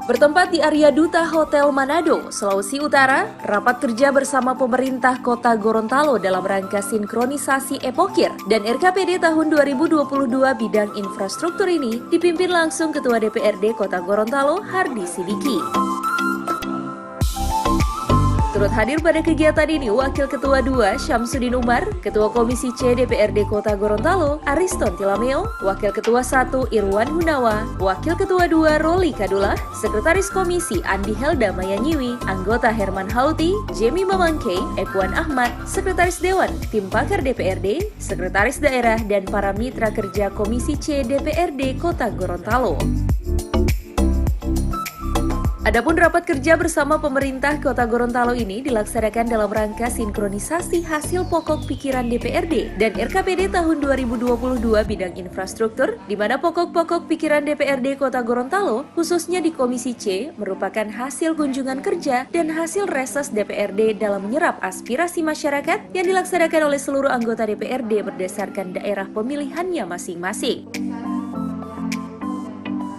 Bertempat di area Duta Hotel Manado, Sulawesi Utara, rapat kerja bersama pemerintah Kota Gorontalo dalam rangka sinkronisasi Epokir dan RKPD tahun 2022 bidang infrastruktur ini dipimpin langsung Ketua DPRD Kota Gorontalo, Hardy Sidiki. Turut hadir pada kegiatan ini Wakil Ketua 2 Syamsuddin Umar, Ketua Komisi C DPRD Kota Gorontalo Ariston Tilameo, Wakil Ketua 1 Irwan Hunawa, Wakil Ketua 2 Roli Kadula, Sekretaris Komisi Andi Helda Mayanyiwi, Anggota Herman Hauti, Jemi Mamangke, Ekuan Ahmad, Sekretaris Dewan, Tim Pakar DPRD, Sekretaris Daerah, dan para mitra kerja Komisi C DPRD Kota Gorontalo. Adapun rapat kerja bersama pemerintah Kota Gorontalo ini dilaksanakan dalam rangka sinkronisasi hasil pokok pikiran DPRD dan RKPD tahun 2022 bidang infrastruktur, di mana pokok-pokok pikiran DPRD Kota Gorontalo, khususnya di Komisi C, merupakan hasil kunjungan kerja dan hasil reses DPRD dalam menyerap aspirasi masyarakat yang dilaksanakan oleh seluruh anggota DPRD berdasarkan daerah pemilihannya masing-masing.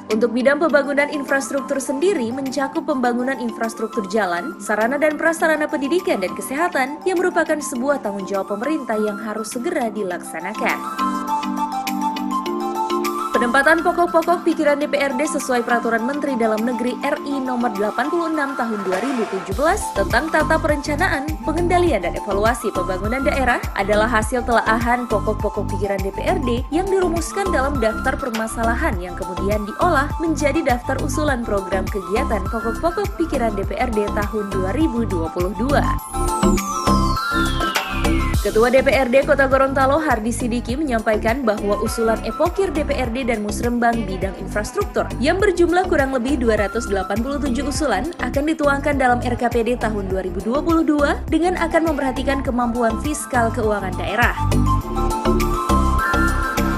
Untuk bidang pembangunan infrastruktur sendiri mencakup pembangunan infrastruktur jalan, sarana dan prasarana pendidikan dan kesehatan yang merupakan sebuah tanggung jawab pemerintah yang harus segera dilaksanakan. Penempatan pokok-pokok pikiran DPRD sesuai Peraturan Menteri Dalam Negeri RI Nomor 86 Tahun 2017 tentang tata perencanaan, pengendalian dan evaluasi pembangunan daerah adalah hasil telaahan pokok-pokok pikiran DPRD yang dirumuskan dalam daftar permasalahan yang kemudian diolah menjadi daftar usulan program kegiatan pokok-pokok pikiran DPRD tahun 2022. Ketua DPRD Kota Gorontalo Hardy Sidiki menyampaikan bahwa usulan Epokir DPRD dan Musrembang bidang infrastruktur yang berjumlah kurang lebih 287 usulan akan dituangkan dalam RKPD tahun 2022 dengan akan memperhatikan kemampuan fiskal keuangan daerah.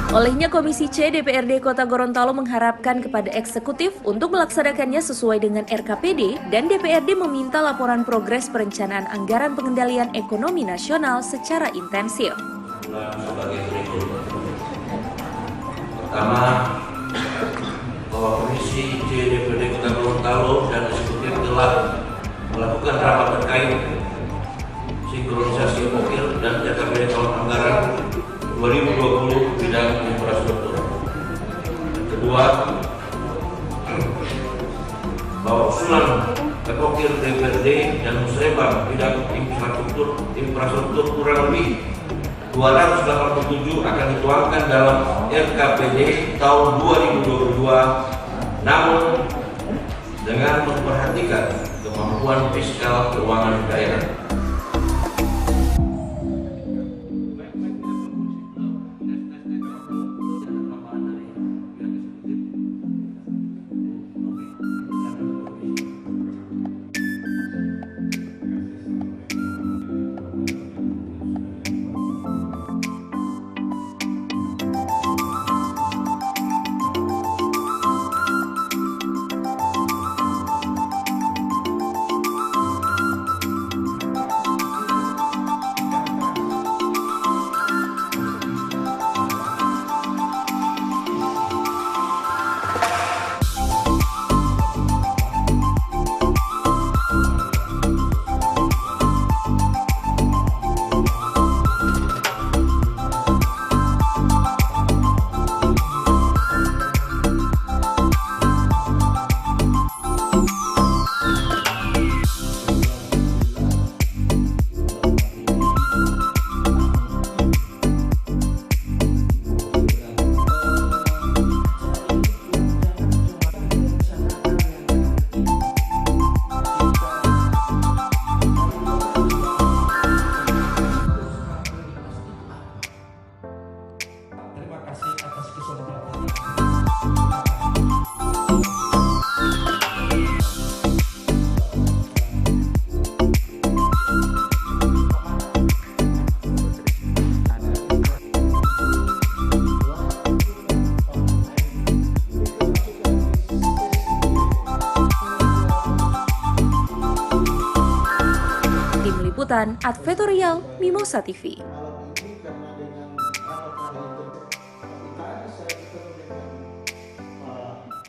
Olehnya Komisi C DPRD Kota Gorontalo mengharapkan kepada eksekutif untuk melaksanakannya sesuai dengan RKPD dan DPRD meminta laporan progres perencanaan anggaran pengendalian ekonomi nasional secara intensif. Sebagai berikut. Pertama, bahwa Komisi C DPRD Kota Gorontalo dan eksekutif telah melakukan rapat terkait sinkronisasi Epokir dan RKPD tahun anggaran 2020 bidang infrastruktur. Kedua, bahwa usulan Epokir DPRD dan Musrembang bidang infrastruktur kurang lebih 287 akan dituangkan dalam RKPD tahun 2022, namun dengan memperhatikan kemampuan fiskal keuangan daerah. Liputan Advertorial Mimosa TV.